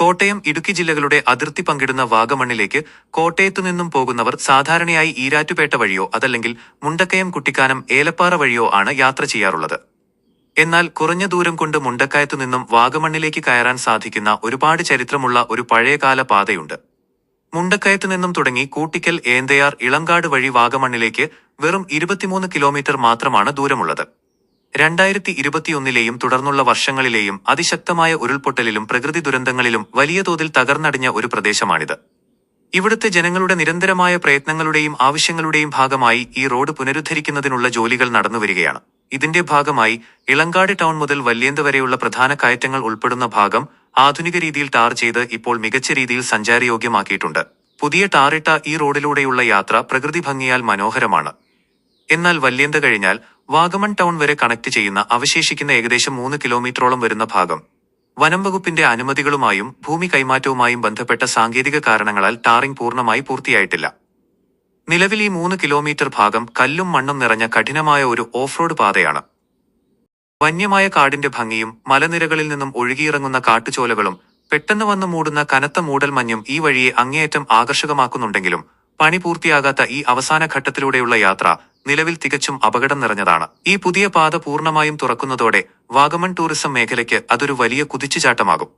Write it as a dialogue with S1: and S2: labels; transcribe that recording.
S1: കോട്ടയം, ഇടുക്കി ജില്ലകളുടെ അതിർത്തി പങ്കിടുന്ന വാഗമണ്ണിലേക്ക് കോട്ടയത്തുനിന്നും പോകുന്നവർ സാധാരണയായി ഈരാറ്റുപേട്ട വഴിയോ അതല്ലെങ്കിൽ മുണ്ടക്കയം, കുട്ടിക്കാനം, ഏലപ്പാറ വഴിയോ ആണ് യാത്ര ചെയ്യാറുള്ളത്. എന്നാൽ കുറഞ്ഞ ദൂരം കൊണ്ട് മുണ്ടക്കയത്തുനിന്നും വാഗമണ്ണിലേക്ക് കയറാൻ സാധിക്കുന്ന ഒരുപാട് ചരിത്രമുള്ള ഒരു പഴയകാല പാതയുണ്ട്. മുണ്ടക്കയത്തുനിന്നും തുടങ്ങി കൂട്ടിക്കൽ, ഏന്തയാർ, ഇളങ്കാട് വഴി വാഗമണ്ണിലേക്ക് വെറും 23 കിലോമീറ്റർ മാത്രമാണ് ദൂരമുള്ളത്. 2021 തുടർന്നുള്ള വർഷങ്ങളിലെയും അതിശക്തമായ ഉരുൾപൊട്ടലിലും പ്രകൃതി ദുരന്തങ്ങളിലും വലിയ തോതിൽ തകർന്നടിഞ്ഞ ഒരു പ്രദേശമാണിത്. ഇവിടുത്തെ ജനങ്ങളുടെ നിരന്തരമായ പ്രയത്നങ്ങളുടെയും ആവശ്യങ്ങളുടെയും ഭാഗമായി ഈ റോഡ് പുനരുദ്ധരിക്കുന്നതിനുള്ള ജോലികൾ നടന്നുവരികയാണ്. ഇതിന്റെ ഭാഗമായി ഇളങ്കാട് ടൗൺ മുതൽ വല്യേന്ത വരെയുള്ള പ്രധാന കയറ്റങ്ങൾ ഉൾപ്പെടുന്ന ഭാഗം ആധുനിക രീതിയിൽ ടാർ ചെയ്ത് ഇപ്പോൾ മികച്ച രീതിയിൽ സഞ്ചാരയോഗ്യമാക്കിയിട്ടുണ്ട്. പുതിയ ടാറിട്ട ഈ റോഡിലൂടെയുള്ള യാത്ര പ്രകൃതി ഭംഗിയാൽ മനോഹരമാണ്. എന്നാൽ വല്യേന്ത കഴിഞ്ഞാൽ വാഗമൺ ടൗൺ വരെ കണക്ട് ചെയ്യുന്ന അവശേഷിക്കുന്ന ഏകദേശം 3 കിലോമീറ്ററോളം വരുന്ന ഭാഗം വനം വകുപ്പിന്റെ അനുമതികളുമായും ഭൂമി കൈമാറ്റവുമായും ബന്ധപ്പെട്ട സാങ്കേതിക കാരണങ്ങളാൽ ടാറിംഗ് പൂർണ്ണമായി പൂർത്തിയായിട്ടില്ല. നിലവിൽ ഈ 3 കിലോമീറ്റർ ഭാഗം കല്ലും മണ്ണും നിറഞ്ഞ കഠിനമായ ഒരു ഓഫ് റോഡ് പാതയാണ്. വന്യമായ കാടിന്റെ ഭംഗിയും മലനിരകളിൽ നിന്നും ഒഴുകിയിറങ്ങുന്ന കാട്ടുചോലകളും പെട്ടെന്ന് വന്നു മൂടുന്ന കനത്ത മൂടൽമഞ്ഞും ഈ വഴിയെ അങ്ങേയറ്റം ആകർഷകമാക്കുന്നുണ്ടെങ്കിലും പണി പൂർത്തിയാകാത്ത ഈ അവസാന ഘട്ടത്തിലൂടെയുള്ള യാത്ര നിലവിൽ തികച്ചും അപകടം നിറഞ്ഞതാണ്. ഈ പുതിയ പാത പൂർണ്ണമായും തുറക്കുന്നതോടെ വാഗമൺ ടൂറിസം മേഖലയ്ക്ക് അതൊരു വലിയ കുതിച്ചുചാട്ടമാകും.